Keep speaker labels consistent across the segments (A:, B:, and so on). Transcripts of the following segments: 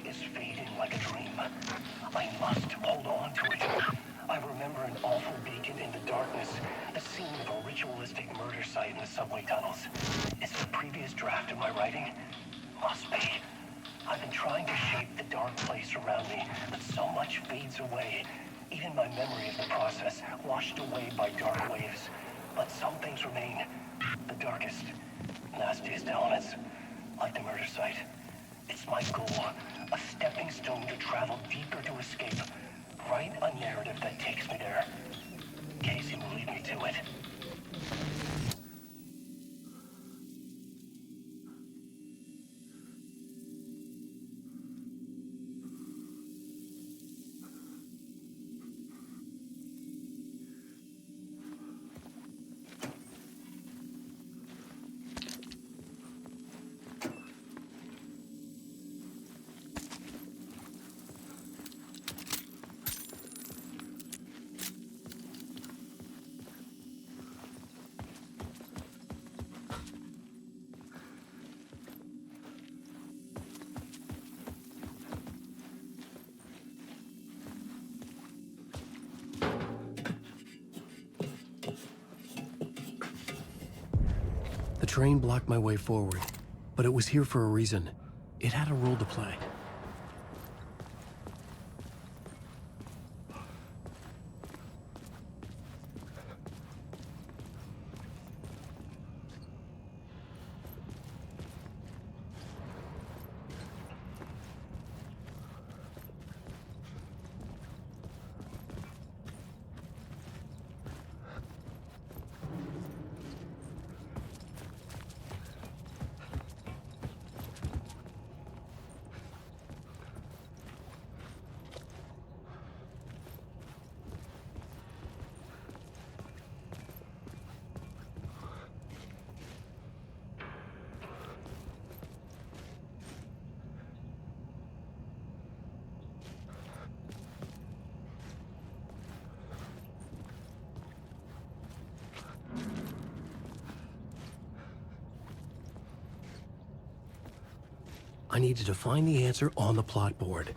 A: is fading like a dream. I must hold on to it. I remember an awful beacon in the darkness, the scene of a ritualistic murder site in the subway tunnels. Is it a previous draft of my writing? Must be. I've been trying to shape the dark place around me, but so much fades away. Even my memory of the process washed away by dark waves. But some things remain. The darkest, nastiest elements, like the murder site. It's my goal, a stepping stone to travel deeper to escape. Write a narrative that takes me there. Casey will lead me to it.
B: The train blocked my way forward, but it was here for a reason. It had a role to play. I needed to find the answer on the plot board.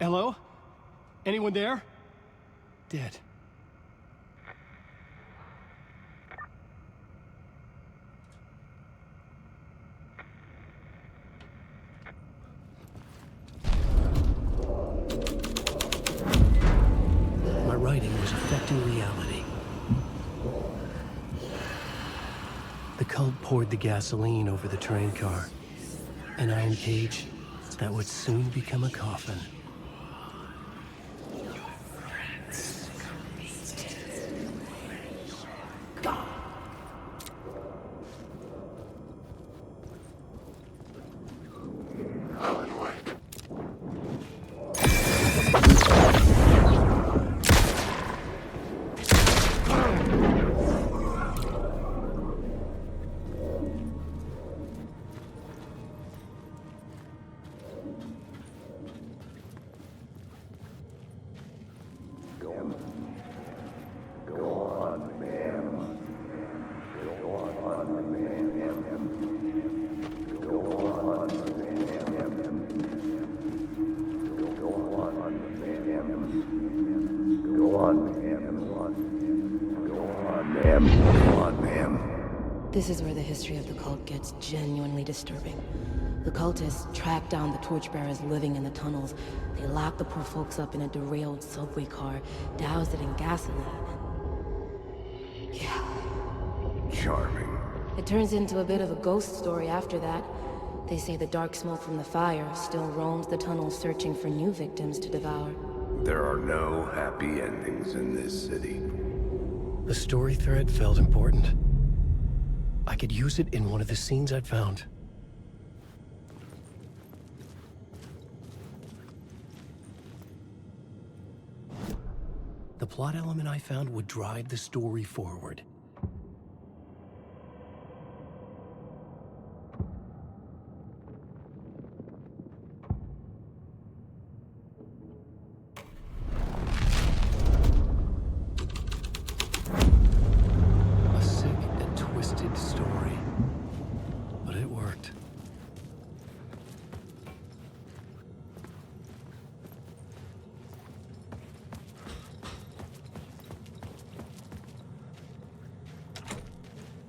B: Hello? Anyone there? Dead. My writing was affecting reality. The cult poured the gasoline over the train car. An iron cage that would soon become a coffin.
C: This is where the history of the cult gets genuinely disturbing. The cultists tracked down the torchbearers living in the tunnels. They locked the poor folks up in a derailed subway car, doused it in gasoline. Yeah.
D: Charming.
C: It turns into a bit of a ghost story after that. They say the dark smoke from the fire still roams the tunnels searching for new victims to devour.
D: There are no happy endings in this city.
B: The story thread felt important. I could use it in one of the scenes I'd found. The plot element I found would drive the story forward. A sick and twisted story, but it worked.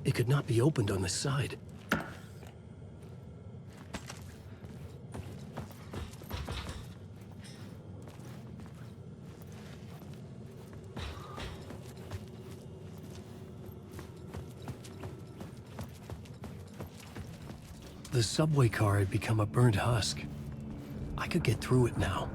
B: It could not be opened on the side. The subway car had become a burnt husk. I could get through it now.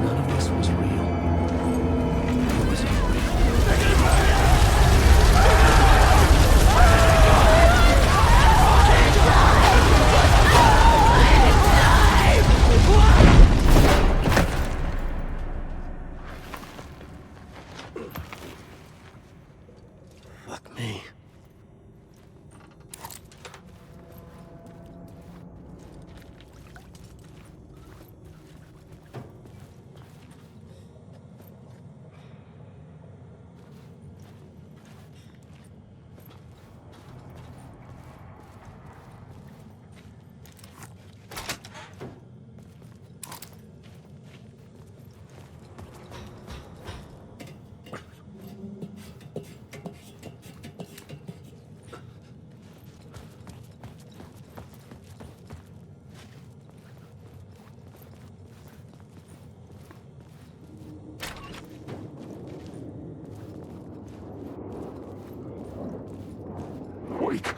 B: None of this was real. It wasn't real. Fuck me.
D: Wait.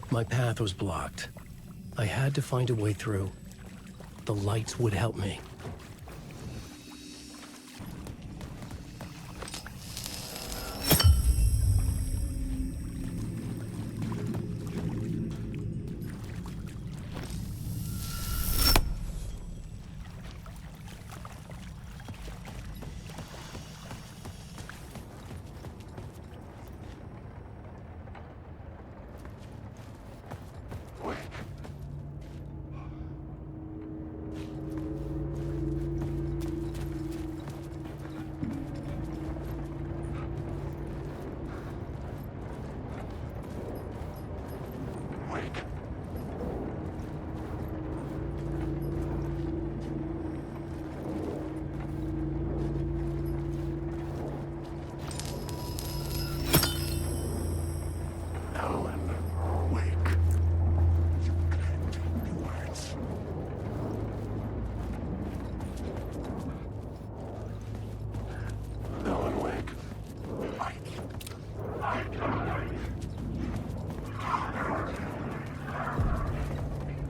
B: My path was blocked. I had to find a way through. The lights would help me.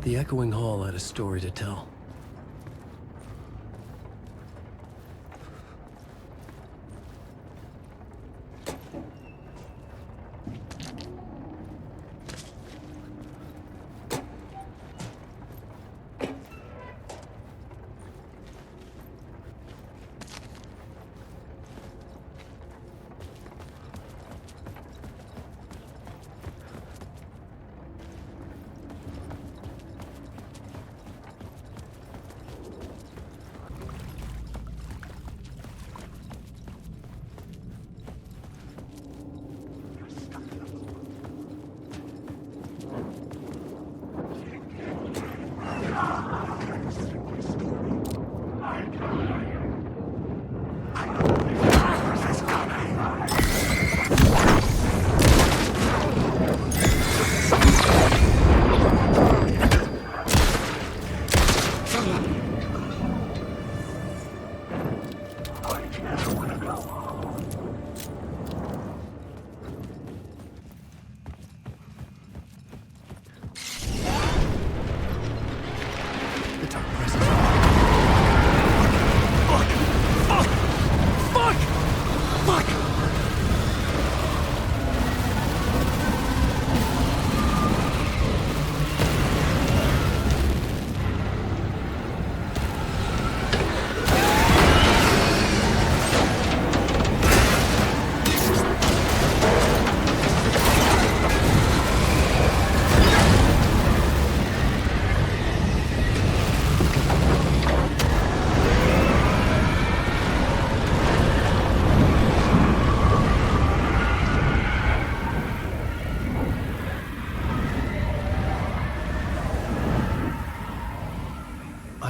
B: The echoing hall had a story to tell.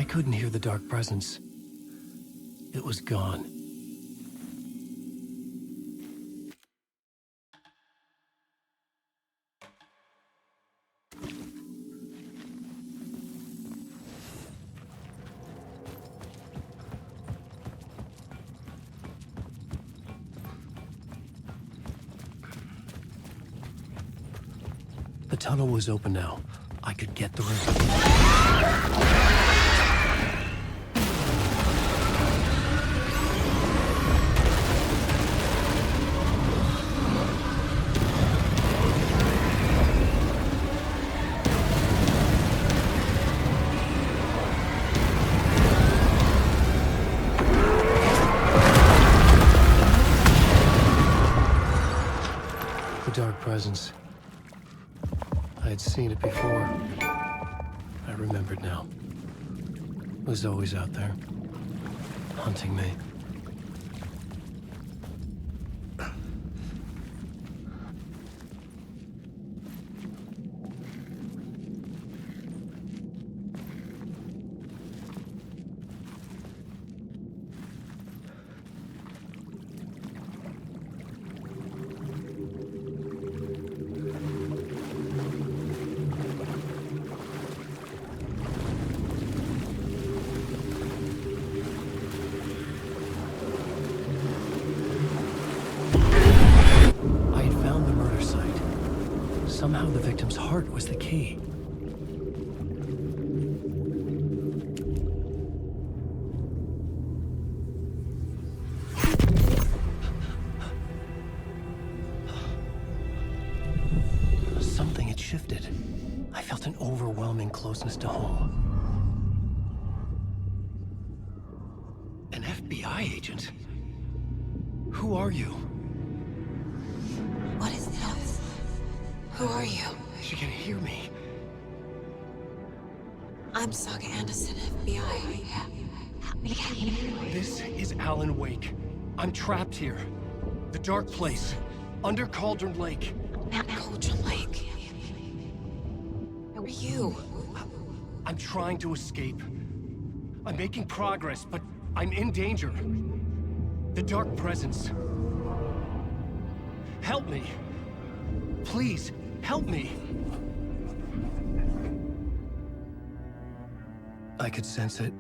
B: couldn't hear the dark presence. It was gone. The tunnel was open now. I could get through. The dark presence. I had seen it before. I remembered now. It was always out there, hunting me. Somehow the victim's heart was the key. Something had shifted. I felt an overwhelming closeness to home. An FBI agent? Who are you?
C: What is this? Who are you?
B: She can hear me.
C: I'm Saga Anderson, FBI.
B: This is Alan Wake. I'm trapped here. The dark place. Under Cauldron Lake.
C: Cauldron Lake. Who are you?
B: I'm trying to escape. I'm making progress, but I'm in danger. The dark presence. Help me. Please, help me. I could sense it.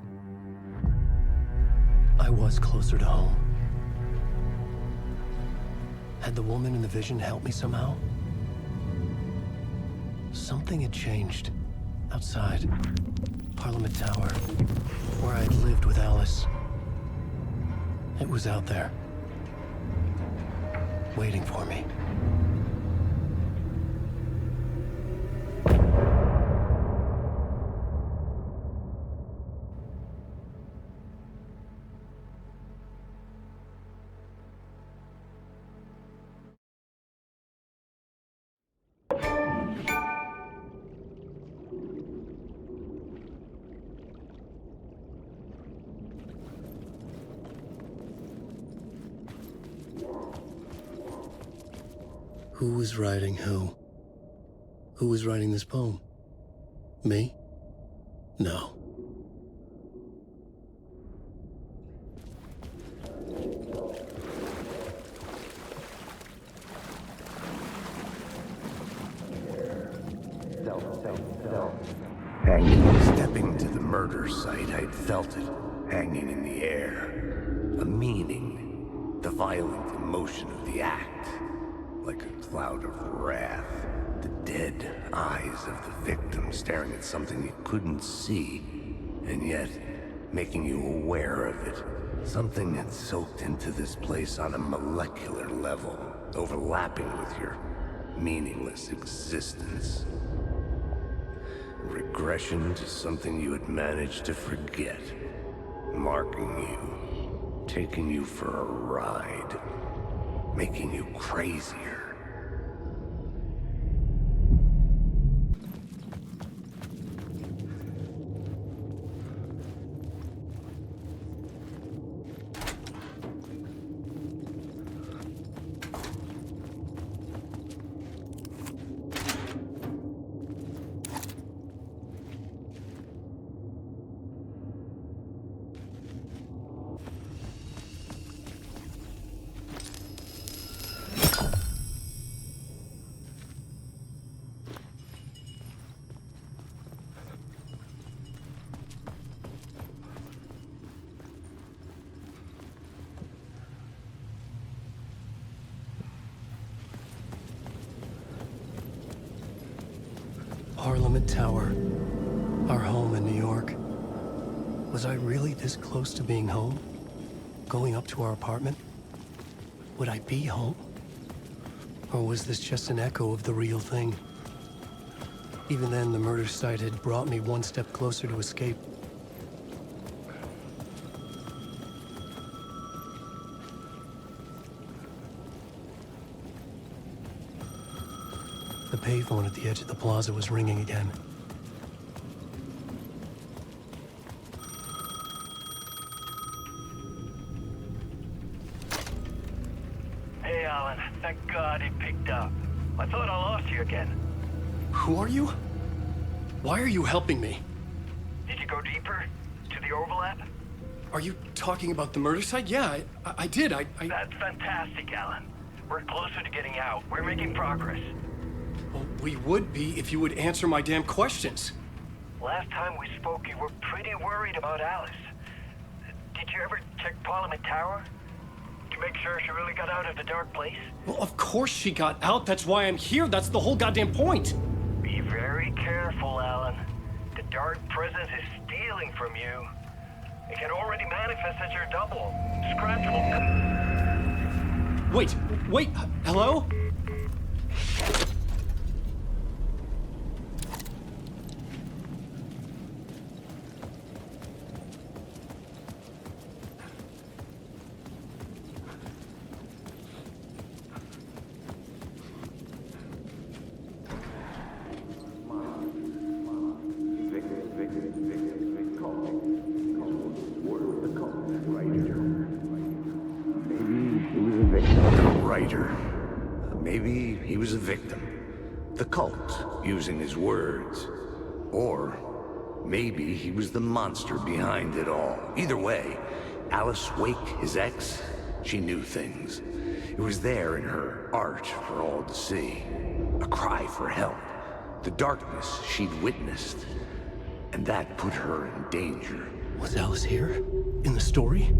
B: I was closer to home. Had the woman in the vision helped me somehow? Something had changed. Outside. Parliament Tower. Where I'd lived with Alice. It was out there. Waiting for me. Who was writing who? Who was writing this poem? Me? No.
D: Stepping to the murder site, I'd felt it, hanging in the air. A meaning, the violent emotion of the act. Like a cloud of wrath. The dead eyes of the victim staring at something you couldn't see, and yet making you aware of it. Something had soaked into this place on a molecular level, overlapping with your meaningless existence. Regression to something you had managed to forget. Marking you, taking you for a ride, making you crazier.
B: Parliament Tower. Our home in New York. Was I really this close to being home? Going up to our apartment? Would I be home? Or was this just an echo of the real thing? Even then, the murder site had brought me one step closer to escape. The payphone at the edge of the plaza was ringing again.
A: Hey, Alan. Thank God he picked up. I thought I lost you again.
B: Who are you? Why are you helping me?
A: Did you go deeper? To the overlap?
B: Are you talking about the murder site? Yeah, I did.
A: That's fantastic, Alan. We're closer to getting out. We're making progress.
B: Well, we would be if you would answer my damn questions.
A: Last time we spoke, you were pretty worried about Alice. Did you ever check Parliament Tower? To make sure she really got out of the dark place?
B: Well, of course she got out. That's why I'm here. That's the whole goddamn point.
A: Be very careful, Alan. The dark presence is stealing from you. It can already manifest as your double. Scratch will...
B: Wait, hello?
D: Maybe he was a victim. The cult, using his words. Or maybe he was the monster behind it all. Either way, Alice Wake, his ex, she knew things. It was there in her art for all to see. A cry for help. The darkness she'd witnessed. And that put her in danger.
B: Was Alice here? In the story?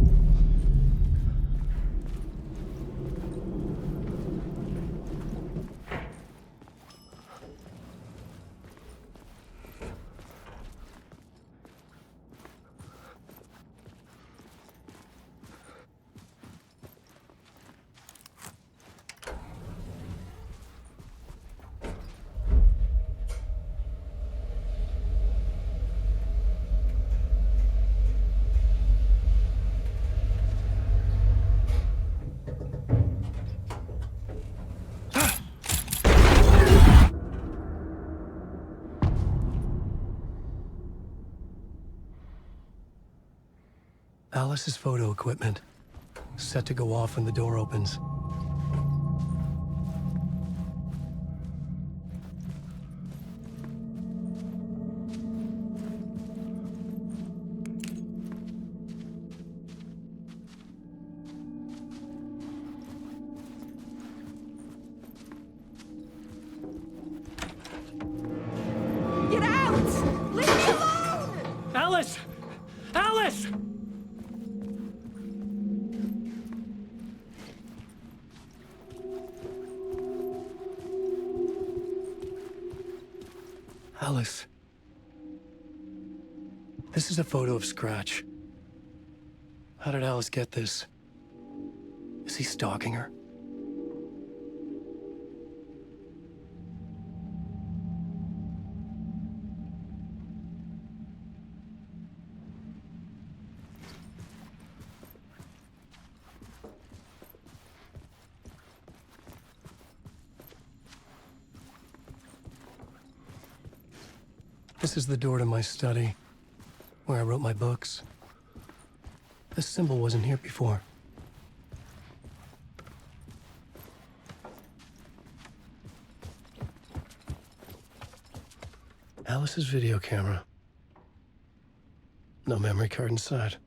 B: Alice's photo equipment, set to go off when the door opens.
C: Get out! Leave me alone!
B: Alice! Alice! Alice. This is a photo of Scratch. How did Alice get this? Is he stalking her? This is the door to my study, where I wrote my books. This symbol wasn't here before. Alice's video camera. No memory card inside.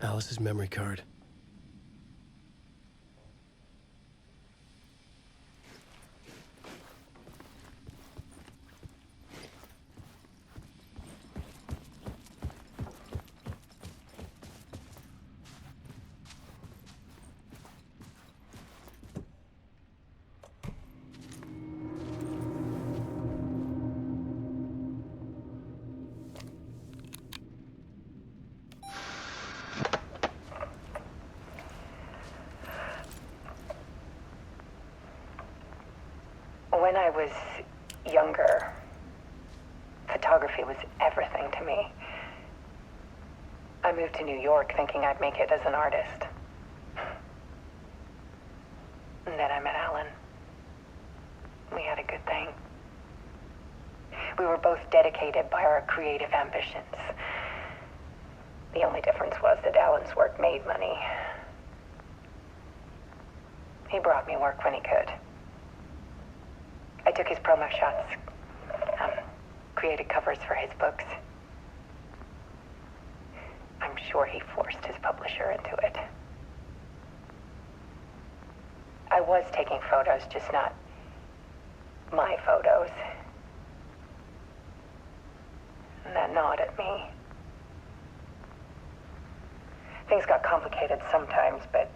B: Alice's memory card.
E: When I was younger, photography was everything to me. I moved to New York thinking I'd make it as an artist. And then I met Alan. We had a good thing. We were both dedicated by our creative ambitions. The only difference was that Alan's work made money. He brought me work when he could. I took his promo shots, created covers for his books. I'm sure he forced his publisher into it. I was taking photos, just not my photos. And that gnawed at me. Things got complicated sometimes, but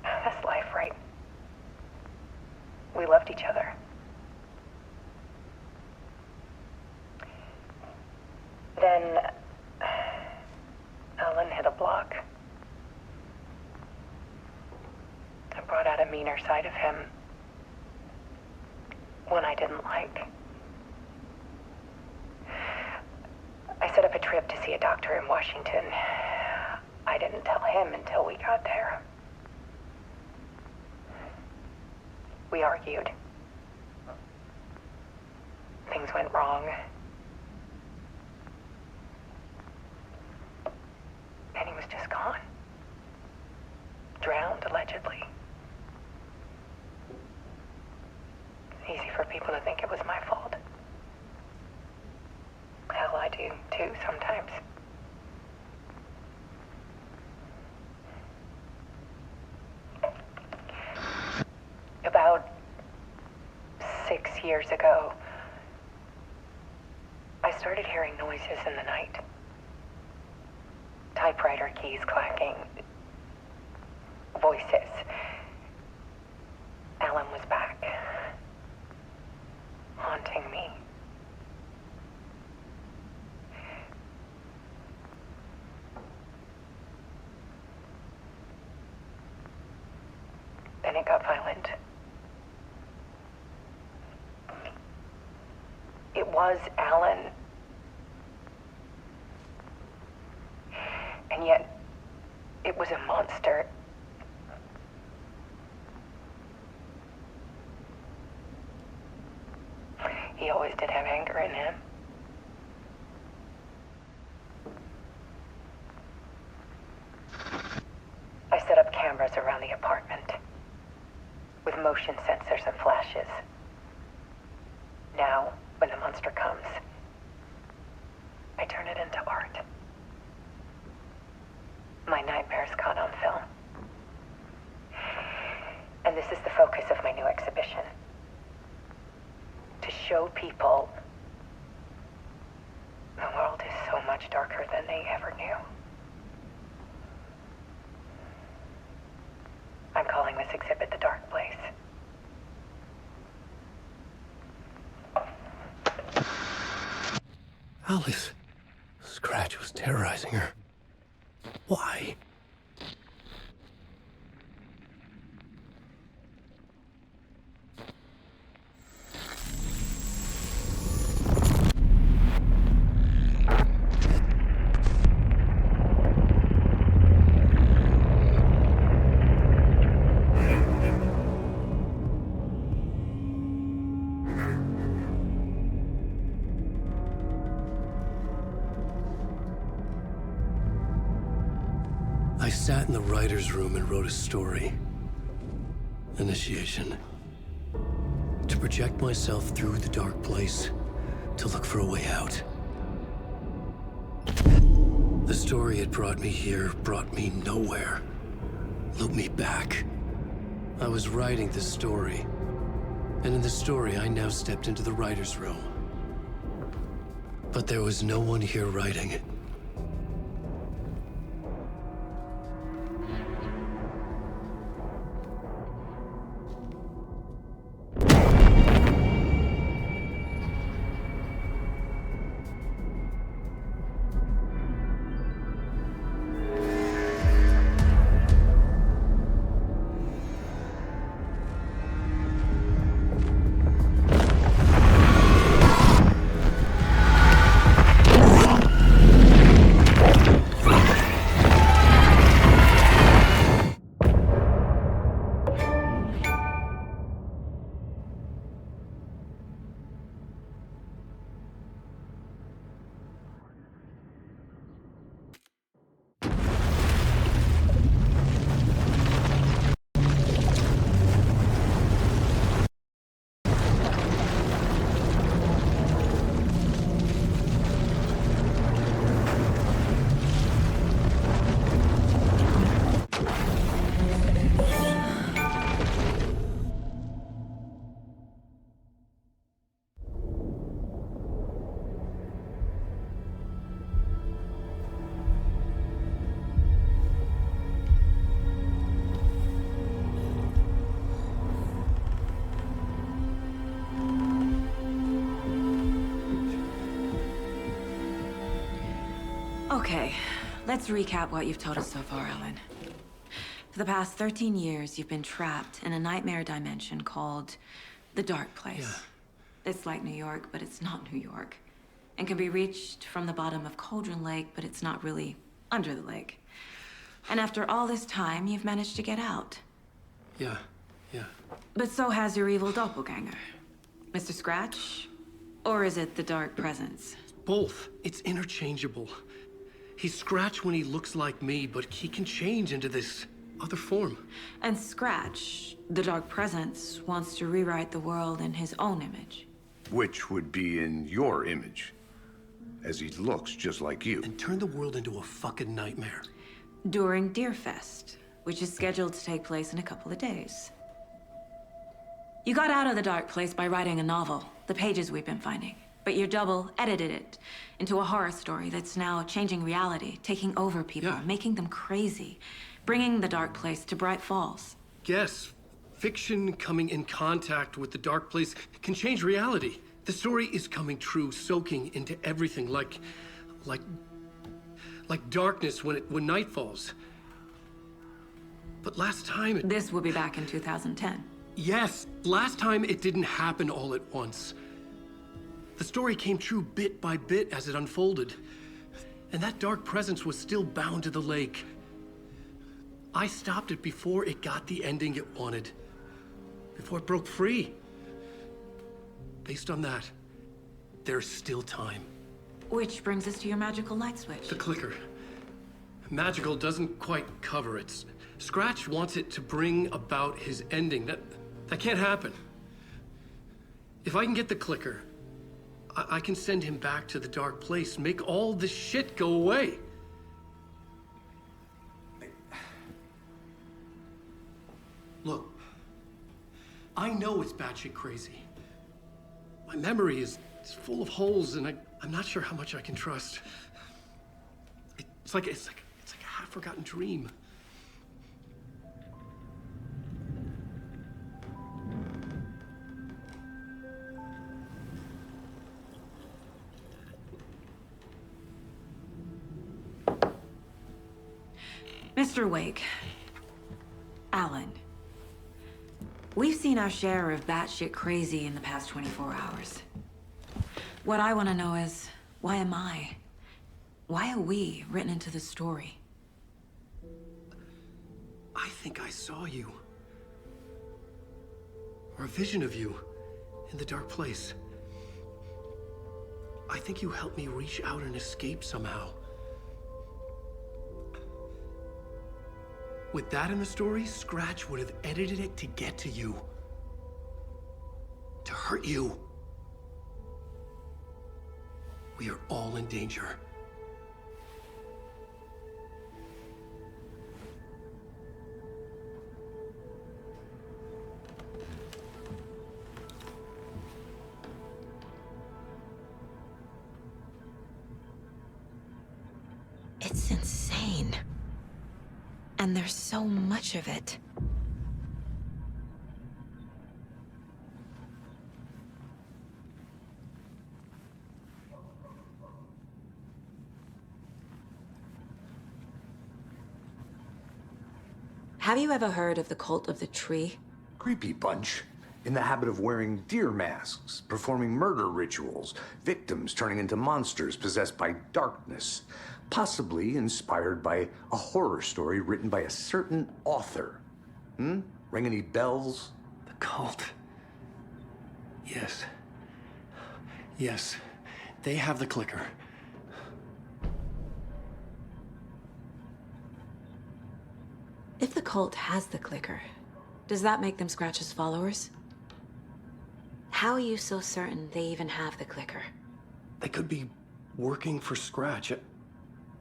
E: that's life, right? We loved each other. Then Alan hit a block. I brought out a meaner side of him. One I didn't like. I set up a trip to see a doctor in Washington. I didn't tell him until we got there. We argued. Things went wrong. And he was just gone. Drowned, allegedly. Easy for people to think it was my fault. Hell, I do, too, sometimes. About 6 years ago, I started hearing noises in the night. Typewriter keys clacking. Voices. Alan was back. Haunting me. Then it got violent. It was Alan. And yet, it was a monster. He always did have anger in him. I set up cameras around the apartment with motion sensors and flashes. Now, when the monster comes, I turn it into art. My nightmares caught on film. And this is the focus of my new exhibition. To show people the world is so much darker than they ever knew. I'm calling this exhibit The Dark Place.
B: Alice. Scratch was terrorizing her. Why? I sat in the writer's room and wrote a story. Initiation. To project myself through the dark place, to look for a way out. The story had brought me here, brought me nowhere. Looped me back. I was writing the story. And in the story, I now stepped into the writer's room. But there was no one here writing it.
C: Okay, let's recap what you've told us so far, Alan. For the past 13 years, you've been trapped in a nightmare dimension called the Dark Place.
B: Yeah.
C: It's like New York, but it's not New York. And can be reached from the bottom of Cauldron Lake, but it's not really under the lake. And after all this time, you've managed to get out.
B: Yeah.
C: But so has your evil doppelganger. Mr. Scratch? Or is it the Dark Presence?
B: Both. It's interchangeable. He's Scratch when he looks like me, but he can change into this other form.
C: And Scratch, the Dark Presence, wants to rewrite the world in his own image.
D: Which would be in your image, as he looks just like you.
B: And turn the world into a fucking nightmare.
C: During Deerfest, which is scheduled to take place in a couple of days. You got out of the Dark Place by writing a novel, the pages we've been finding. But your double edited it into a horror story that's now changing reality, taking over people, making them crazy, bringing the Dark Place to Bright Falls.
B: Yes, fiction coming in contact with the Dark Place can change reality. The story is coming true, soaking into everything, like darkness when night falls. But last time
C: This will be back in 2010.
B: Yes, last time it didn't happen all at once. The story came true bit by bit as it unfolded. And that dark presence was still bound to the lake. I stopped it before it got the ending it wanted. Before it broke free. Based on that, there's still time.
C: Which brings us to your magical light switch.
B: The clicker. Magical doesn't quite cover it. Scratch wants it to bring about his ending. That can't happen. If I can get the clicker, I can send him back to the Dark Place, make all this shit go away. Look, I know it's batshit crazy. My memory is full of holes, and I'm not sure how much I can trust. It's like a half-forgotten dream.
C: Mr. Wake, Alan, we've seen our share of batshit crazy in the past 24 hours. What I want to know is, why am I? Why are we written into the story?
B: I think I saw you. Or a vision of you in the Dark Place. I think you helped me reach out and escape somehow. With that in the story, Scratch would have edited it to get to you. To hurt you. We are all in danger.
C: It's insane. And there's so much of it. Have you ever heard of the Cult of the Tree?
D: Creepy bunch. In the habit of wearing deer masks, performing murder rituals, victims turning into monsters possessed by darkness. Possibly inspired by a horror story written by a certain author. Ring any bells?
B: The cult. Yes. Yes. They have the clicker.
C: If the cult has the clicker, does that make them Scratch's followers? How are you so certain they even have the clicker?
B: They could be working for Scratch.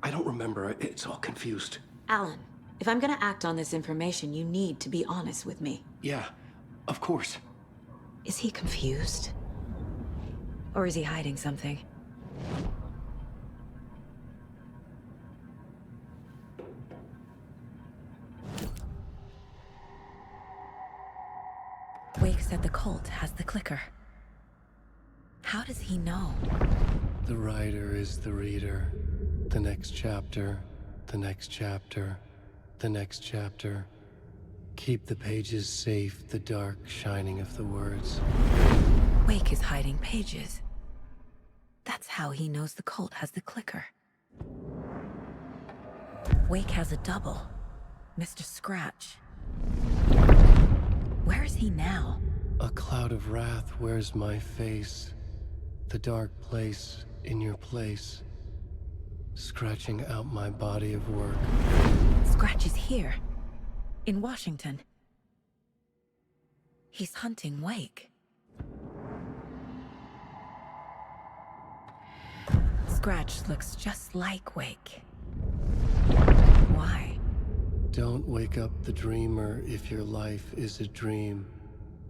B: I don't remember. It's all confused.
C: Alan, if I'm gonna act on this information, you need to be honest with me.
B: Yeah, of course.
C: Is he confused? Or is he hiding something? Wake said the cult has the clicker. How does he know?
B: The writer is the reader. The next chapter, the next chapter, the next chapter. Keep the pages safe, the dark shining of the words.
C: Wake is hiding pages. That's how he knows the cult has the clicker. Wake has a double. Mr. Scratch. Where is he now?
B: A cloud of wrath wears my face. The dark place in your place. Scratching out my body of work.
C: Scratch is here. In Washington. He's hunting Wake. Scratch looks just like Wake. Why?
B: Don't wake up the dreamer if your life is a dream.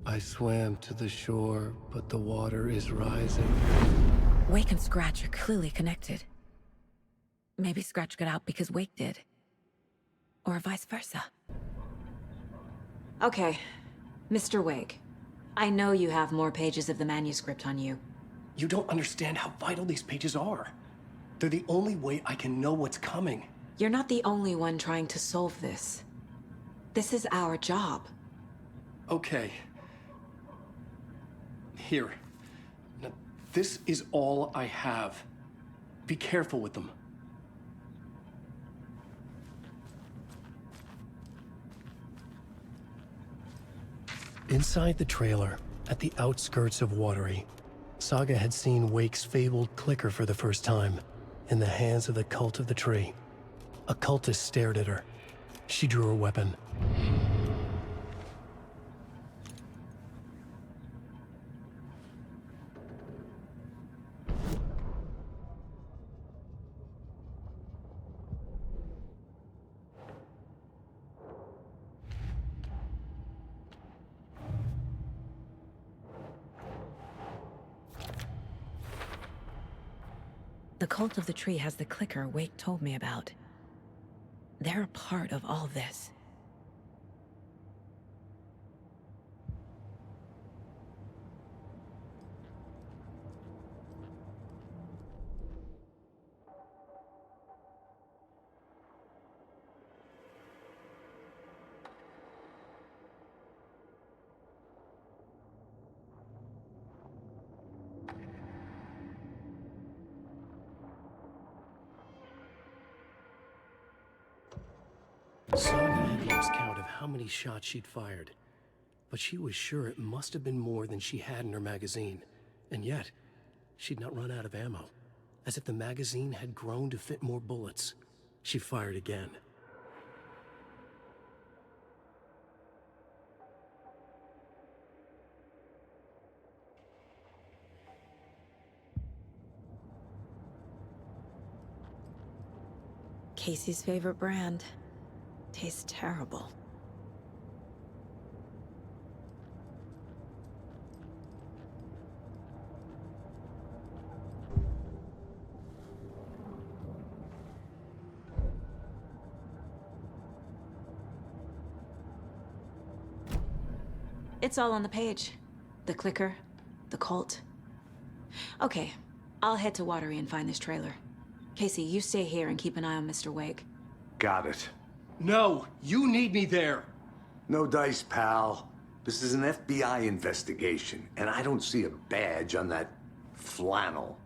B: I swam to the shore, but the water is rising.
C: Wake and Scratch are clearly connected. Maybe Scratch got out because Wake did. Or vice versa. Okay, Mr. Wake. I know you have more pages of the manuscript on you.
B: You don't understand how vital these pages are. They're the only way I can know what's coming.
C: You're not the only one trying to solve this. This is our job.
B: Okay. Here. Now, this is all I have. Be careful with them. Inside the trailer, at the outskirts of Watery, Saga had seen Wake's fabled clicker for the first time, in the hands of the Cult of the Tree. A cultist stared at her. She drew her weapon.
C: The Cult of the Tree has the clicker Wake told me about. They're a part of all this.
B: Saga had lost count of how many shots she'd fired, but she was sure it must have been more than she had in her magazine. And yet, she'd not run out of ammo. As if the magazine had grown to fit more bullets. She fired again.
C: Casey's favorite brand. Tastes terrible.
F: It's all on the page. The clicker, the cult. Okay, I'll head to Watery and find this trailer. Casey, you stay here and keep an eye on Mr. Wake.
D: Got it.
G: No, you need me there.
D: No dice, pal. This is an FBI investigation, and I don't see a badge on that flannel.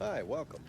H: Hi, welcome.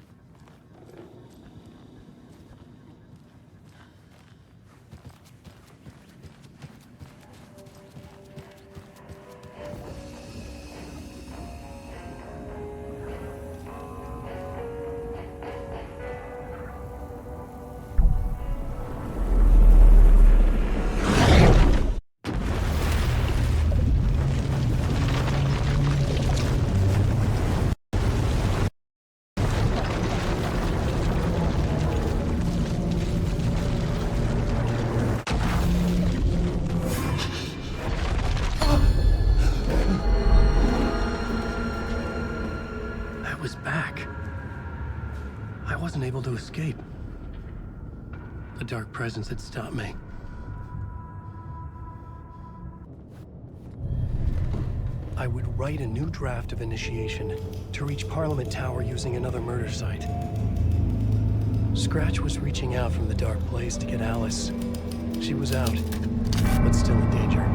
B: Able to escape. A dark presence had stopped me. I would write a new draft of initiation to reach Parliament Tower using another murder site. Scratch was reaching out from the dark place to get Alice. She was out, but still in danger.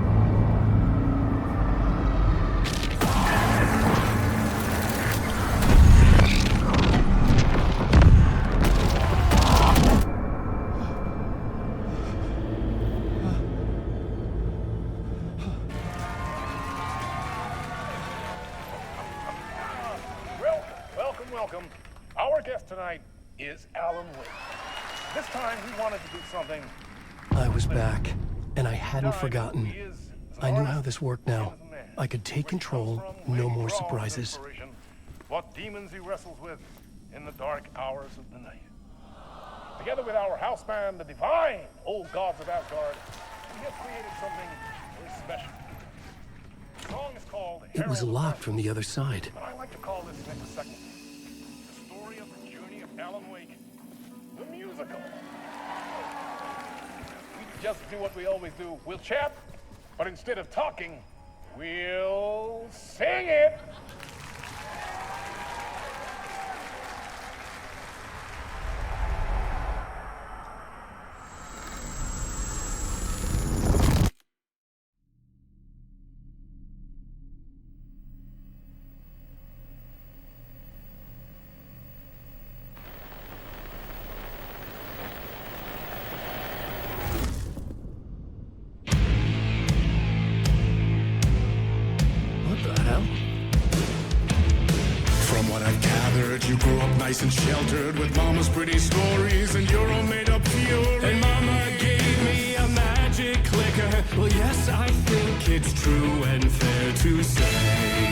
I: Welcome. Our guest tonight is Alan Wake. This time he wanted to do something.
B: I was back, and I hadn't forgotten. I knew how this worked now. I could take control, no more surprises.
I: What demons he wrestles with in the dark hours of the night. Together with our house band, the divine old gods of Asgard, we have created something very special. The song is called
B: It was locked from the other side.
I: But I like to call this next segment the story of the journey of Alan Wake, the musical. We just do what we always do. We'll chat, but instead of talking, we'll sing it.
J: You grew up nice and sheltered with mama's pretty stories, and you're all made up pure. And mama gave me a magic clicker. Well, yes, I think it's true and fair to say.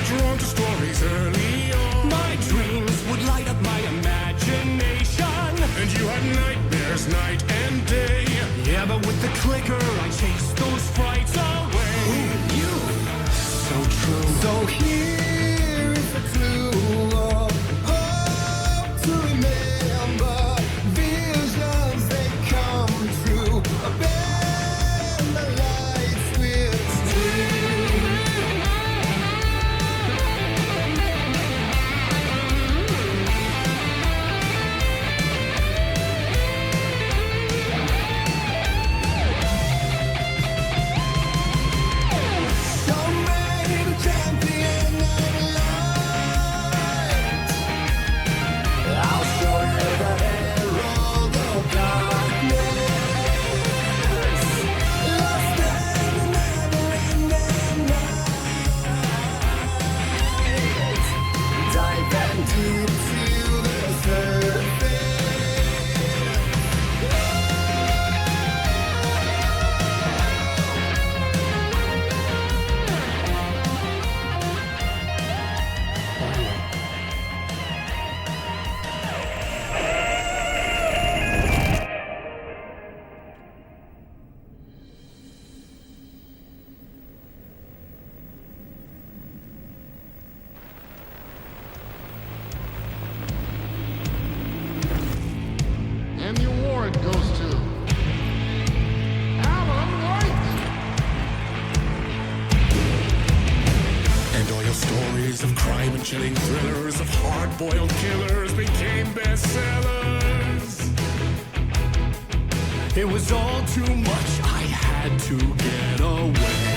J: Drawn to stories early on. My dreams would light up my imagination, and you had nightmares night and day. Yeah, but with the clicker I chased those frights away. Ooh, you, so true. So here is a clue of hope to remain. Chilling thrillers of hard-boiled killers became bestsellers. It was all too much, I had to get away.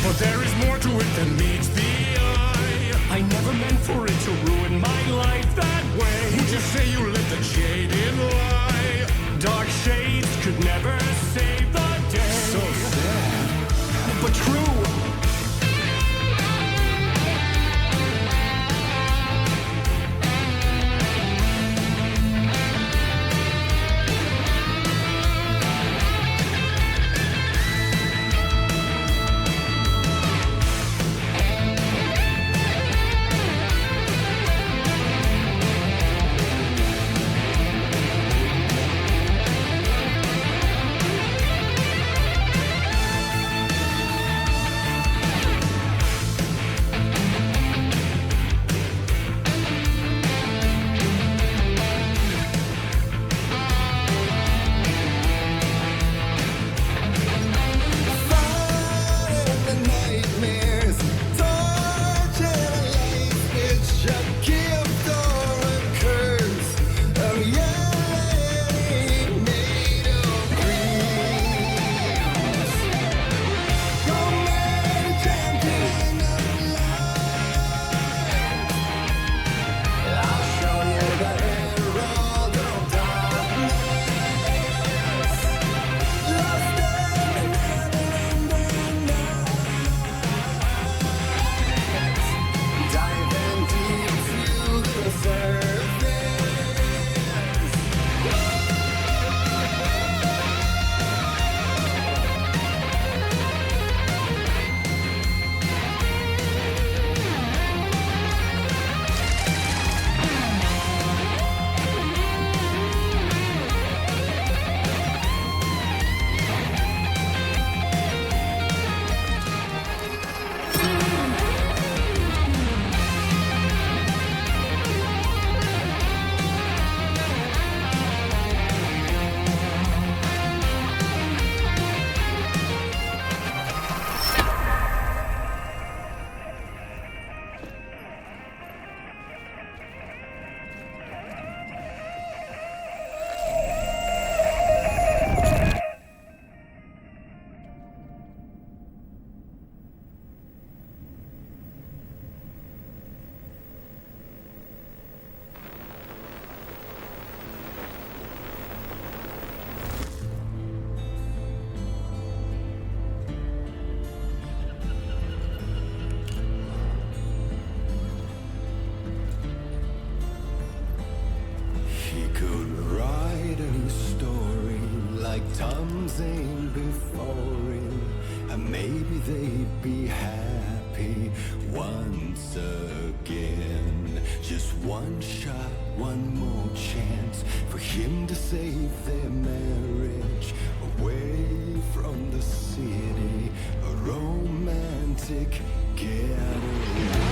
J: But there is more to it than meets the eye. I never meant for it to ruin my life that way. Would you say you lived a jaded lie? Dark shades could never save the day. So sad, but true.
K: Zane before him, and maybe they'd be happy once again. Just one shot, one more chance for him to save their marriage away from the city, a romantic getaway.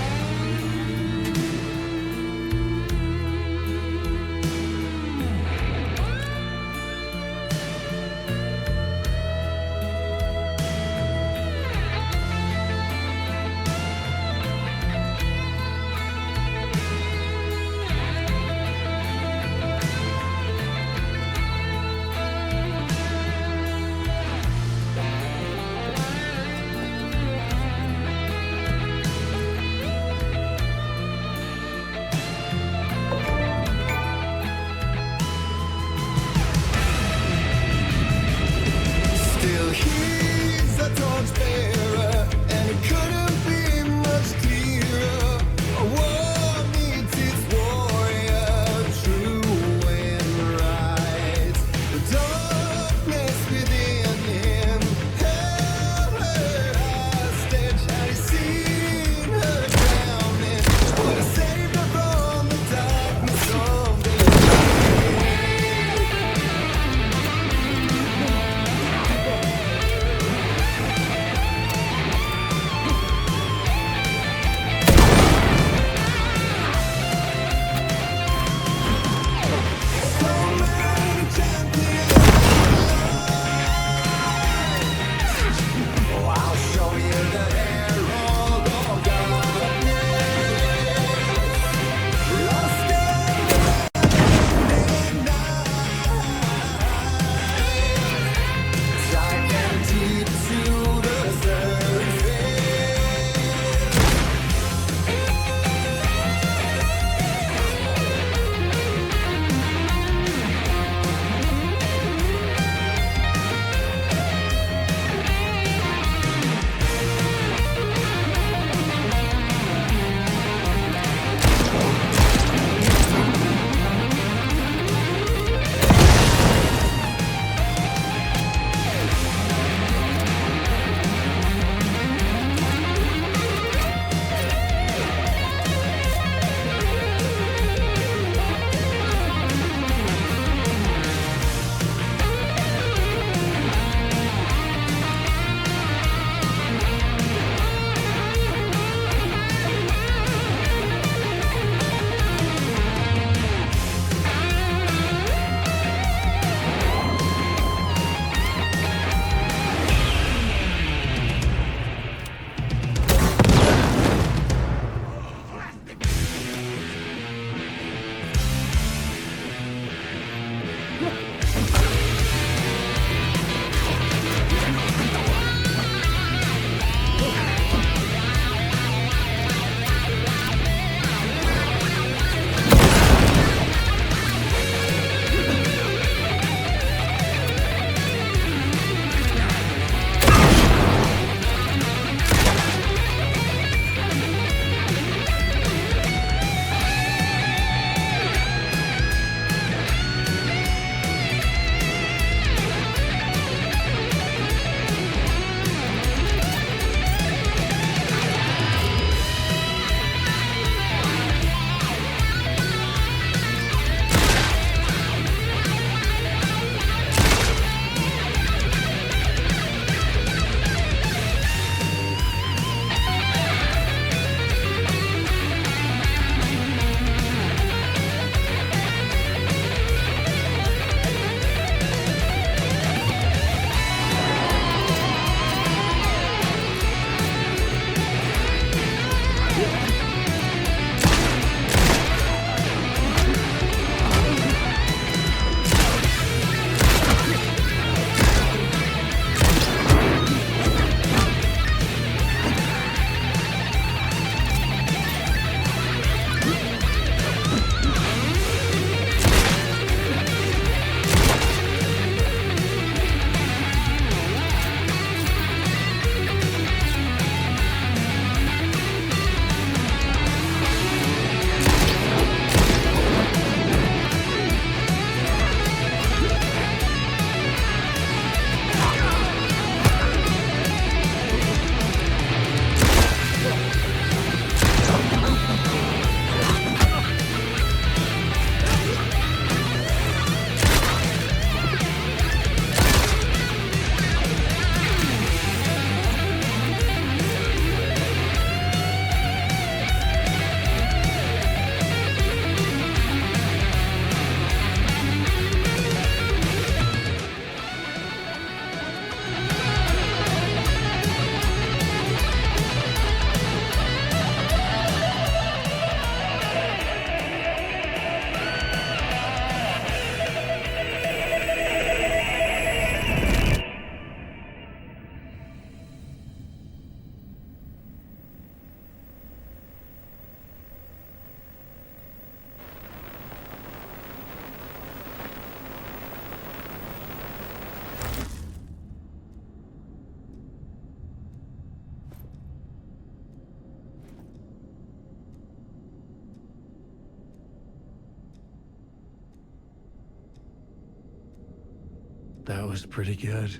B: That was pretty good.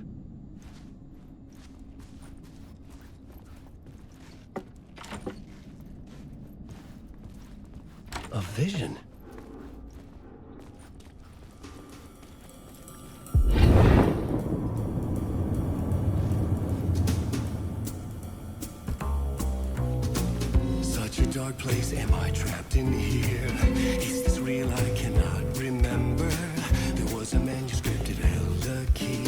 B: A vision?
J: Such a dark place, am I trapped in here? Is this real? I cannot remember. There was a manuscript, it held a key.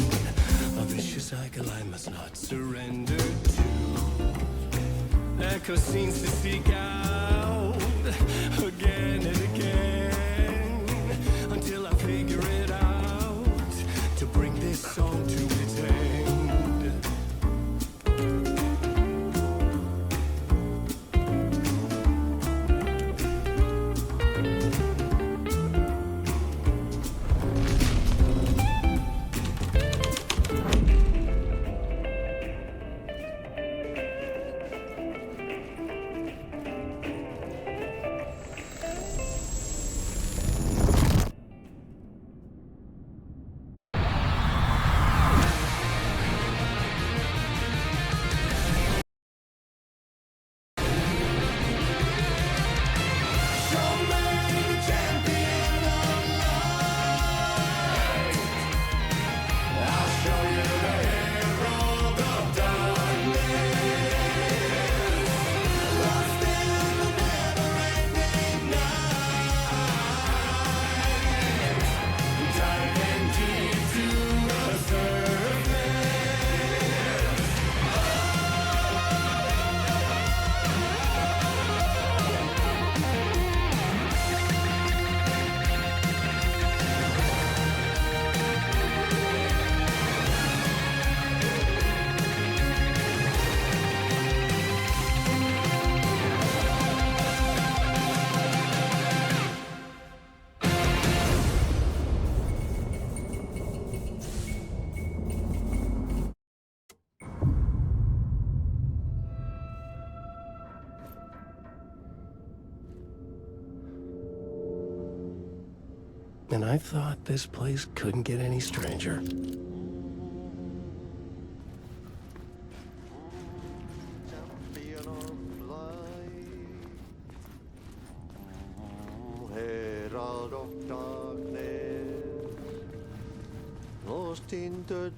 J: A vicious cycle I must not surrender to. Echo scenes to seek out again and again until I figure it out to bring this song to its end.
B: And I thought this place couldn't get any stranger.
K: Herald of darkness, lost in the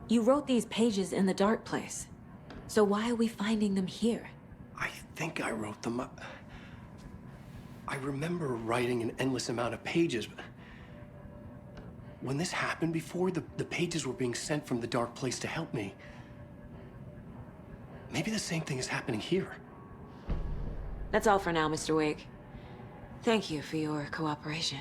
F: You wrote these pages in the dark place. So why are we finding them here?
B: I think I wrote them up. I remember writing an endless amount of pages, but when this happened before, the pages were being sent from the dark place to help me. Maybe the same thing is happening here.
F: That's all for now, Mr. Wake. Thank you for your cooperation.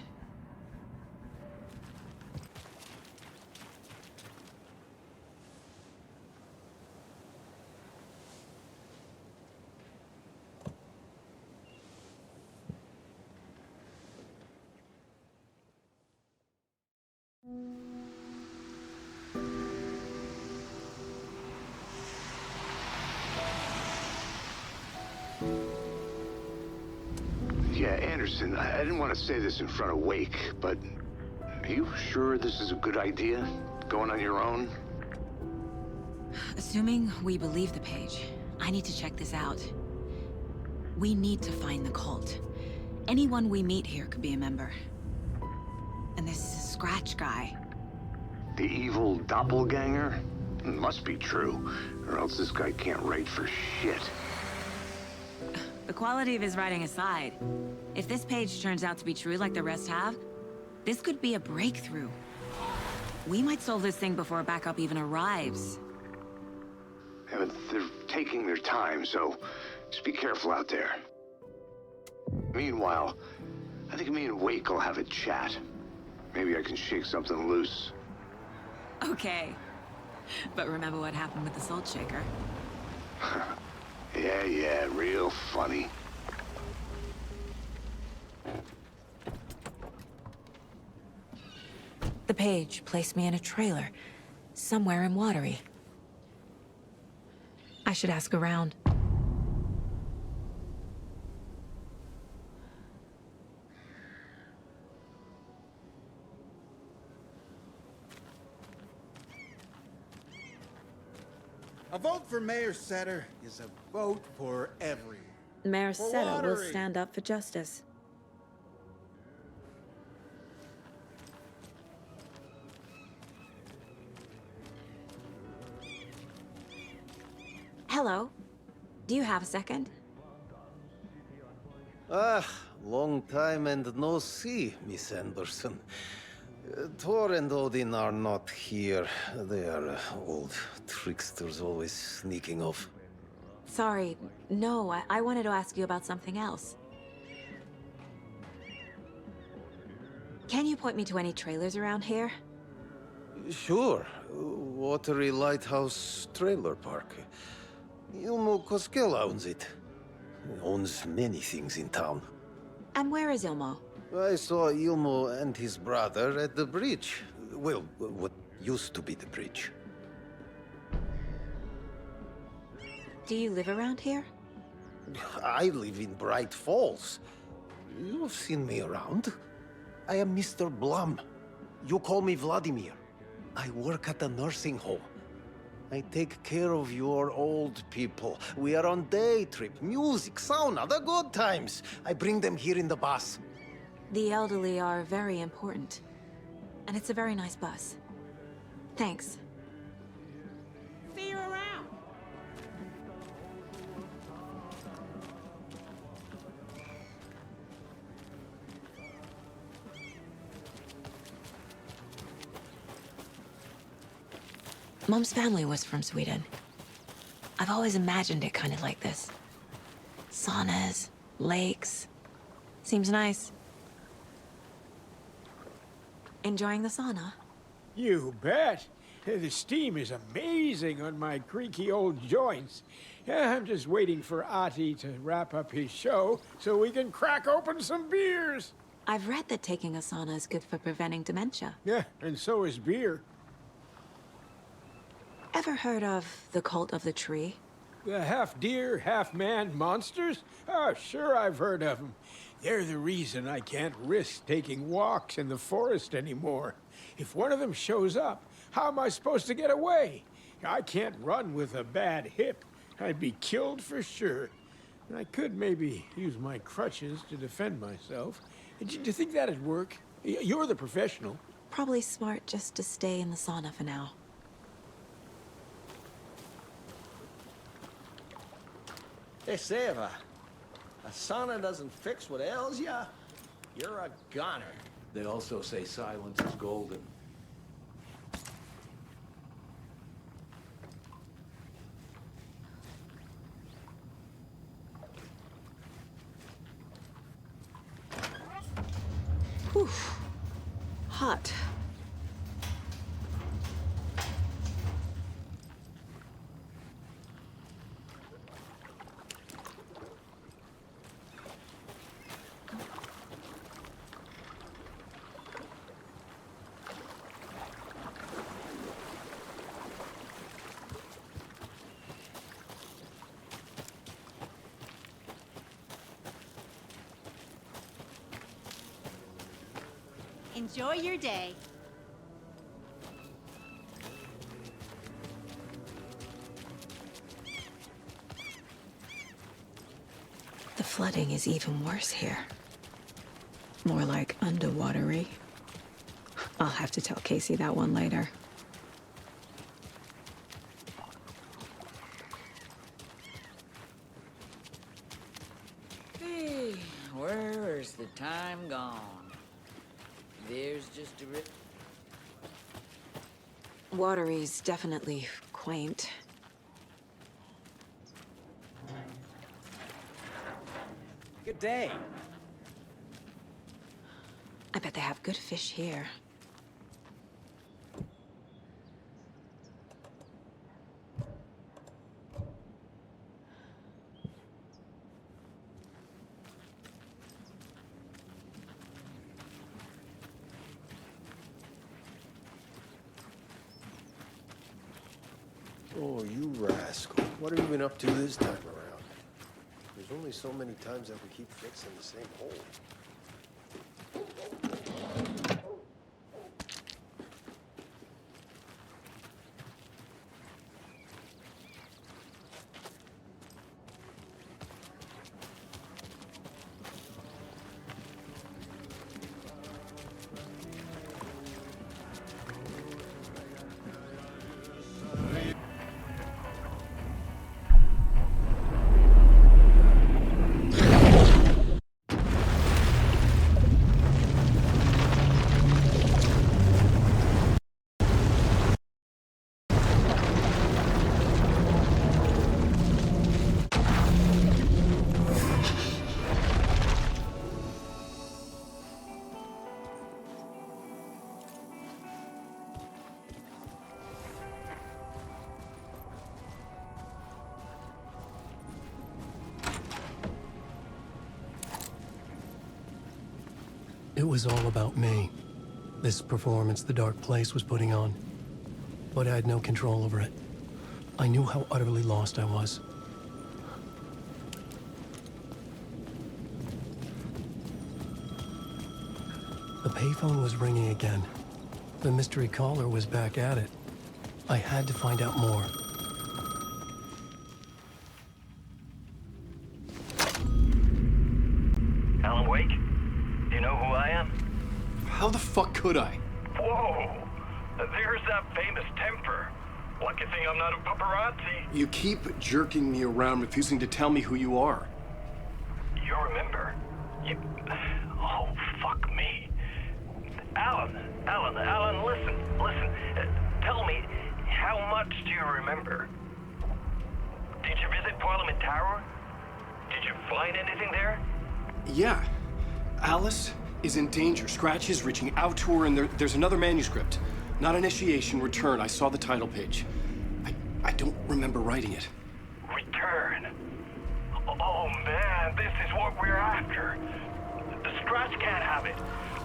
L: Anderson, I didn't want to say this in front of Wake, but are you sure this is a good idea? Going on your own?
F: Assuming we believe the page, I need to check this out. We need to find the cult. Anyone we meet here could be a member. And this Scratch guy.
L: The evil doppelganger? Must be true, or else this guy can't write for shit.
F: The quality of his writing aside, if this page turns out to be true like the rest have, this could be a breakthrough. We might solve this thing before backup even arrives.
L: Yeah, but they're taking their time, so just be careful out there. Meanwhile, I think me and Wake will have a chat. Maybe I can shake something loose.
F: Okay. But remember what happened with the salt shaker?
L: Yeah, real funny.
F: The page placed me in a trailer, somewhere in Watery. I should ask around.
M: A vote for Mayor Setter is a vote for everyone.
F: Mayor
M: For
F: Setter will
M: Watery.
F: stand up for justice. Hello. Do you have a second?
N: Ah, long time and no see, Miss Anderson. Thor and Odin are not here. They are old tricksters always sneaking off.
F: Sorry. No, I wanted to ask you about something else. Can you point me to any trailers around here?
N: Sure. Watery Lighthouse Trailer Park. Ilmo Koskela owns it. He owns many things in town.
F: And where is Ilmo?
N: I saw Ilmo and his brother at the bridge. Well, what used to be the bridge.
F: Do you live around here?
N: I live in Bright Falls. You've seen me around. I am Mr. Blum. You call me Vladimir. I work at a nursing home. I take care of your old people. We are on day trip, music, sauna, the good times. I bring them here in the bus.
F: The elderly are very important. And it's a very nice bus. Thanks.
J: See you around.
F: Mom's family was from Sweden. I've always imagined it kind of like this. Saunas, lakes. Seems nice. Enjoying the sauna?
O: You bet. The steam is amazing on my creaky old joints. I'm just waiting for Ati to wrap up his show so we can crack open some beers.
F: I've read that taking a sauna is good for preventing dementia.
O: Yeah, and so is beer.
F: Ever heard of the cult of the tree?
O: The half-deer, half-man monsters? Oh, sure I've heard of them. They're the reason I can't risk taking walks in the forest anymore. If one of them shows up, how am I supposed to get away? I can't run with a bad hip. I'd be killed for sure. I could maybe use my crutches to defend myself. Do you think that'd work? You're the professional.
F: Probably smart just to stay in the sauna for now.
P: Hey, Seva, a sauna doesn't fix what ails ya? You're a goner.
Q: They also say silence is golden.
F: Whew. Hot.
R: Enjoy your day.
C: The flooding is even worse here. More like underwatery. I'll have to tell Casey that one later.
S: Hey, where's the time gone? There's just a
C: Watery's definitely quaint.
T: Good day.
C: I bet they have good fish here.
B: Oh, you rascal. What have you been up to this time around? There's only so many times I can keep fixing the same hole. It was all about me. This performance the dark place was putting on. But I had no control over it. I knew how utterly lost I was. The payphone was ringing again. The mystery caller was back at it. I had to find out more.
A: Alan Wake? Do you know who I am?
G: How the fuck could I?
A: Whoa! There's that famous temper. Lucky thing I'm not a paparazzi.
G: You keep jerking me around, refusing to tell me who you are.
A: You remember? Oh, fuck me. Alan, listen. Tell me, how much do you remember? Did you visit Parliament Tower? Did you find anything there?
G: Yeah. Alice is in danger. Scratch is reaching out to her, and there's another manuscript. Not initiation, return. I saw the title page. I don't remember writing it.
A: Return? Oh man, this is what we're after. The Scratch can't have it.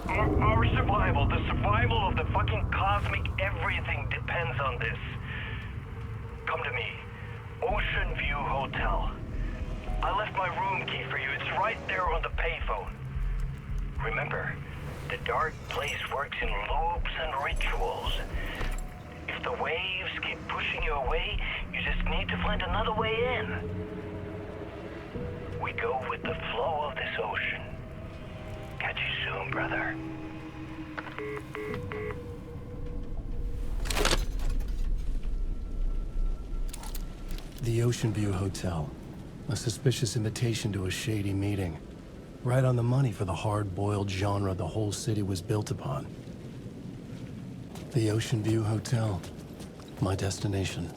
A: Our survival, the survival of the fucking cosmic everything depends on this. Come to me. Ocean View Hotel. I left my room key for you. It's right there on the payphone. Remember, the dark place works in loops and rituals. If the waves keep pushing you away, you just need to find another way in. We go with the flow of this ocean. Catch you soon, brother.
B: The Ocean View Hotel. A suspicious invitation to a shady meeting. Right on the money for the hard-boiled genre the whole city was built upon. The Ocean View Hotel. My destination.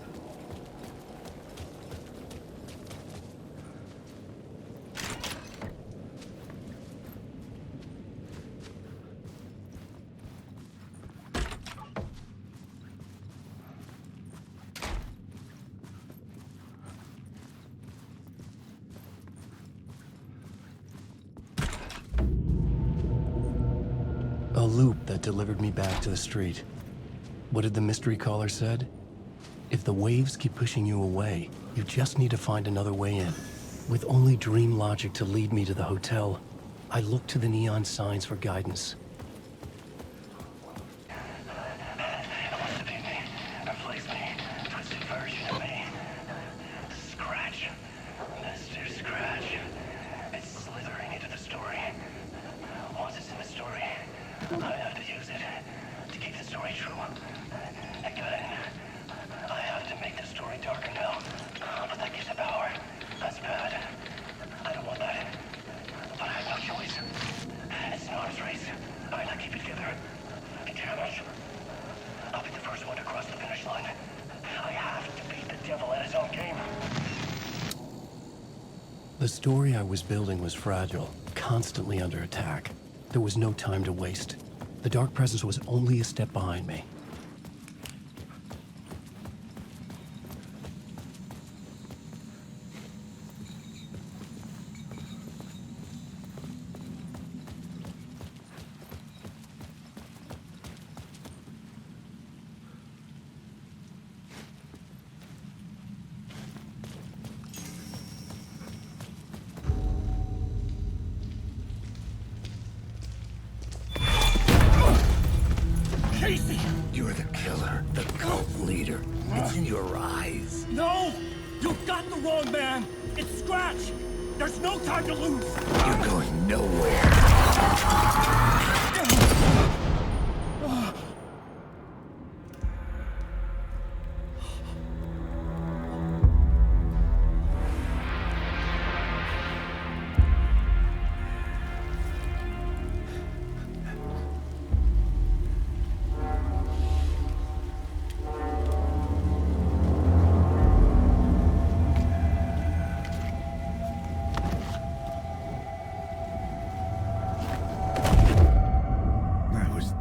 B: A loop that delivered me back to the street. What did the mystery caller said? If the waves keep pushing you away, you just need to find another way in. With only dream logic to lead me to the hotel, I looked to the neon signs for guidance.
A: story true. I got in. I have to make the story darker now. But that gives it power. That's bad. I don't want that. But I have no choice. It's an arms race. I gotta keep it together. Damn it. I'll be the first one to cross the finish line. I have to beat the devil at his own game.
B: The story I was building was fragile, constantly under attack. There was no time to waste. The Dark Presence was only a step behind me.
D: You're the killer, the cult leader. It's in your eyes.
J: No! You've got the wrong man! It's Scratch! There's no time to lose!
D: You're going nowhere.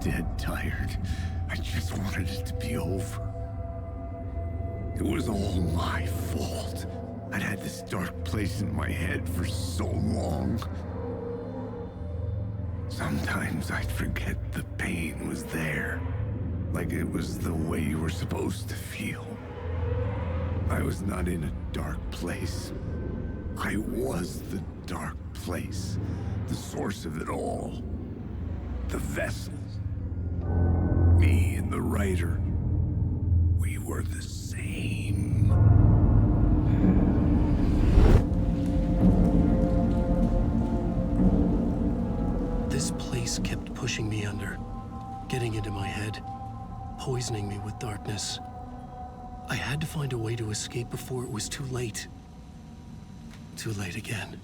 D: Dead tired. I just wanted it to be over. It was all my fault. I'd had this dark place in my head for so long. Sometimes I'd forget the pain was there. Like it was the way you were supposed to feel. I was not in a dark place. I was the dark place. The source of it all. The vessel. Me and the writer, we were the same.
B: This place kept pushing me under, getting into my head, poisoning me with darkness. I had to find a way to escape before it was too late. Too late again.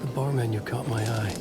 B: The bar menu caught my eye.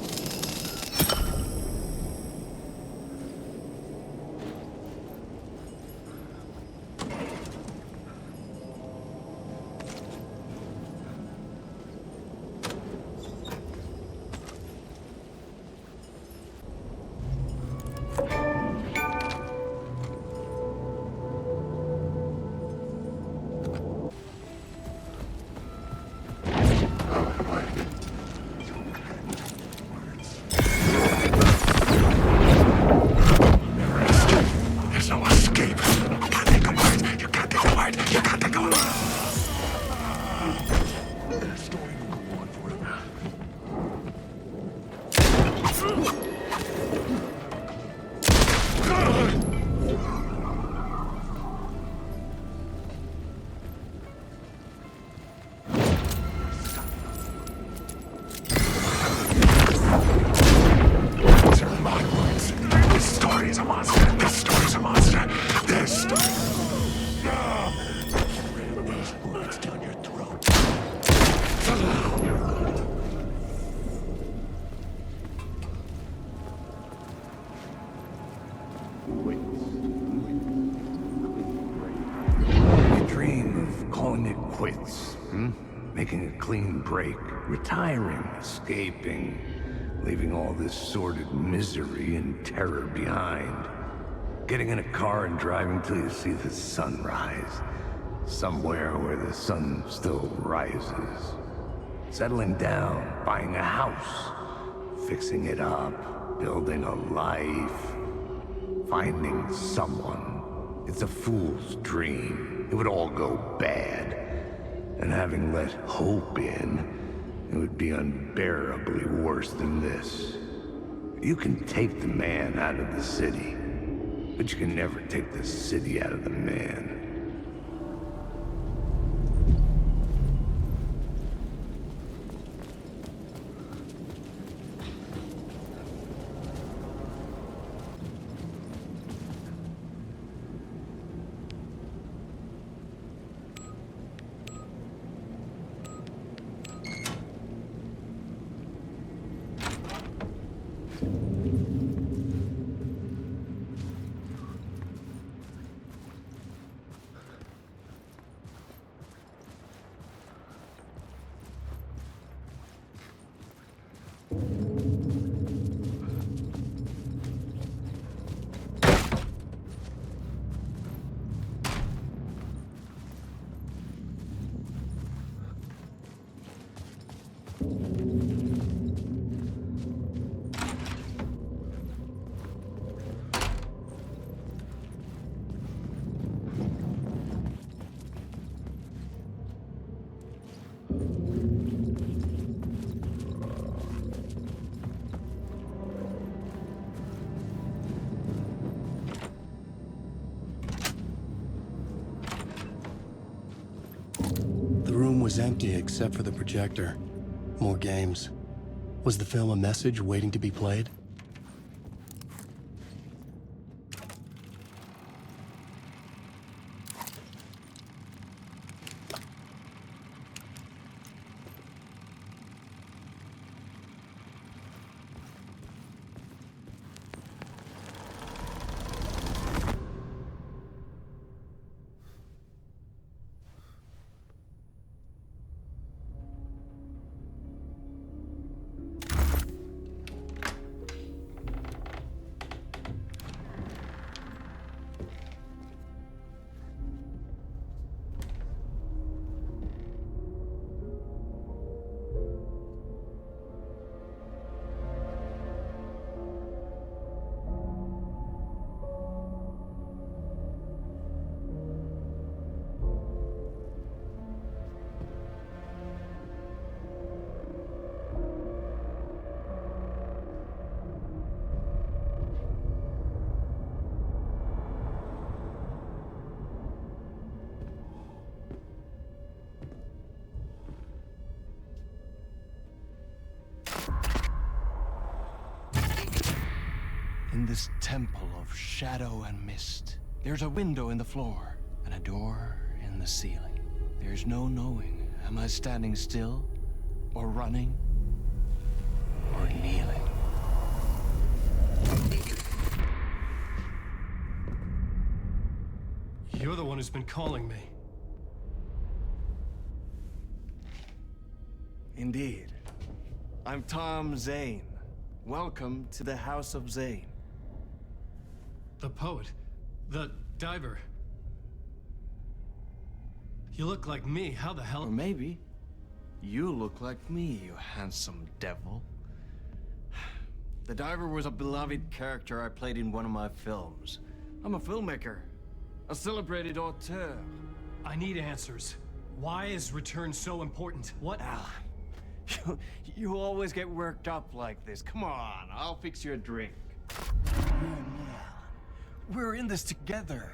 D: Making a clean break, retiring, escaping, leaving all this sordid misery and terror behind. Getting in a car and driving till you see the sun rise, somewhere where the sun still rises. Settling down, buying a house, fixing it up, building a life. finding someone. It's a fool's dream. It would all go bad. And having let hope in, it would be unbearably worse than this. You can take the man out of the city, but you can never take the city out of the man.
B: The room was empty except for the projector. More games. Was the film a message waiting to be played?
R: In this temple of shadow and mist, there's a window in the floor and a door in the ceiling. There's no knowing, am I standing still, or running, or kneeling?
B: You're the one who's been calling me.
R: Indeed. I'm Tom Zane. Welcome to the House of Zane.
B: The poet. The diver. You look like me. How the hell?
R: Or maybe you look like me, you handsome devil. The diver was a beloved character I played in one of my films. I'm a filmmaker, a celebrated auteur.
B: I need answers. Why is Return so important? What?
R: Alan, you always get worked up like this. Come on, I'll fix you a drink. We're in this together.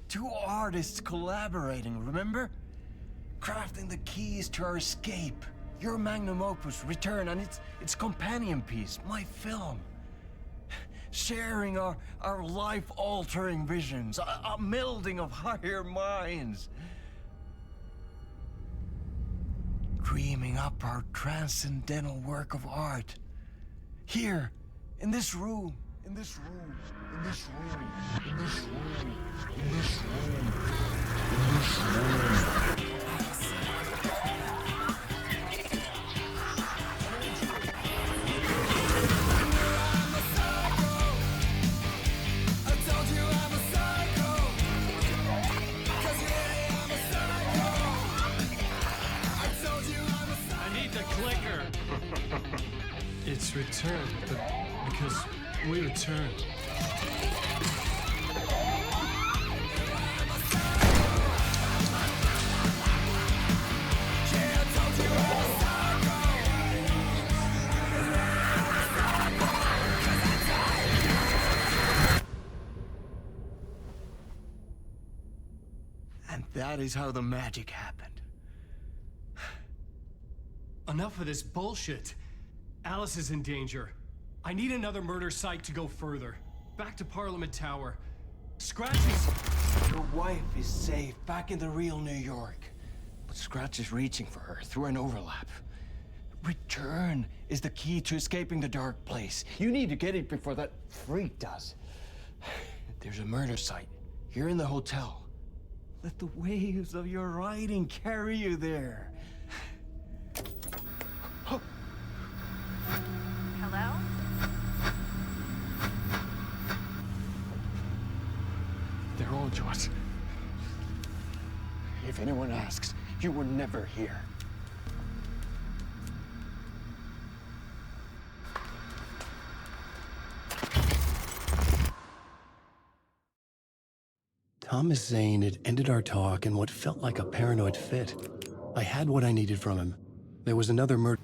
R: Two artists collaborating, remember? Crafting the keys to our escape. Your magnum opus, Return, and its companion piece, my film. Sharing our life-altering visions, a melding of higher minds. Dreaming up our transcendental work of art. Here, in this room, in this room, in this room, in this room, in this room, in this room.
B: It's Return, but because we returned.
R: And that is how the magic happened.
G: Enough of this bullshit. Alice is in danger. I need another murder site to go further. Back to Parliament Tower. Scratch is...
R: Your wife is safe, back in the real New York. But Scratch is reaching for her through an overlap. Return is the key to escaping the dark place. You need to get it before that freak does. There's a murder site here in the hotel. Let the waves of your writing carry you there.
E: Hello?
R: They're all yours. If anyone asks, you were never here.
B: Thomas Zane had ended our talk in what felt like a paranoid fit. I had what I needed from him. There was another murder.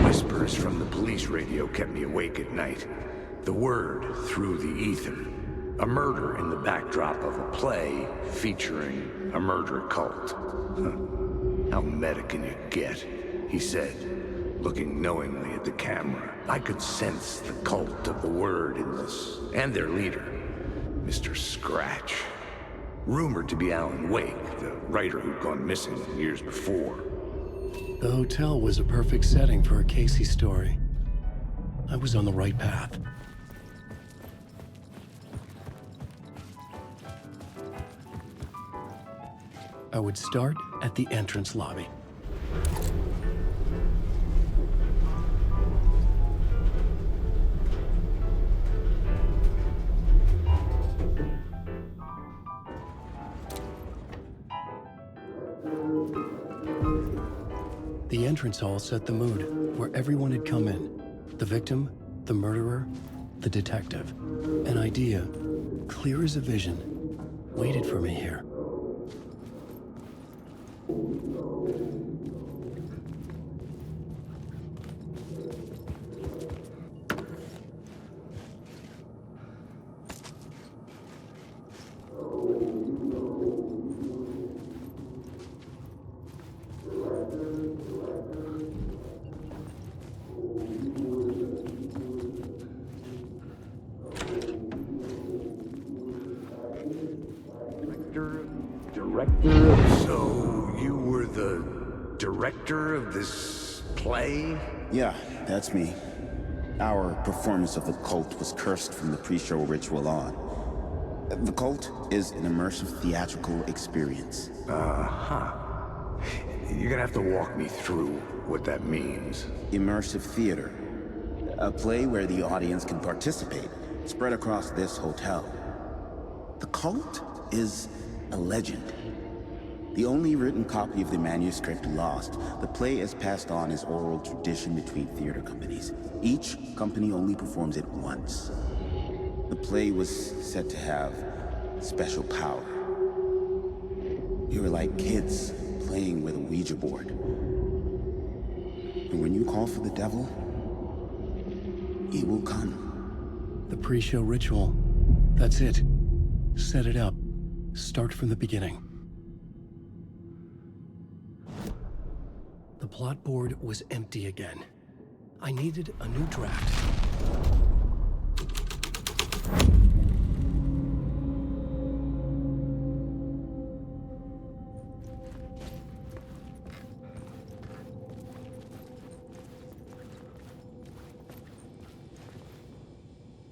D: Whispers from the police radio kept me awake at night. The word through the ether. A murder in the backdrop of a play featuring a murder cult. How meta can you get? He said, looking knowingly at the camera. I could sense the cult of the word in this, and their leader, Mr. Scratch. Rumored to be Alan Wake, the writer who'd gone missing years before.
B: The hotel was a perfect setting for a Casey story. I was on the right path. I would start at the entrance lobby. The entrance hall set the mood, where everyone had come in. The victim, the murderer, the detective. An idea, clear as a vision, waited for me here.
D: So, you were the director of this play?
U: Yeah, that's me. Our performance of the cult was cursed from the pre-show ritual on. The cult is an immersive theatrical experience.
D: Uh-huh. You're gonna have to walk me through what that means.
U: Immersive theater. A play where the audience can participate, spread across this hotel. The cult is a legend. The only written copy of the manuscript lost, the play is passed on as oral tradition between theater companies. Each company only performs it once. The play was said to have special power. We were like kids playing with a Ouija board. And when you call for the devil, he will come.
B: The pre-show ritual. That's it. Set it up. Start from the beginning. The plot board was empty again. I needed a new draft.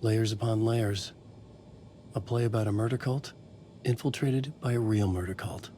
B: Layers upon layers. A play about a murder cult, infiltrated by a real murder cult.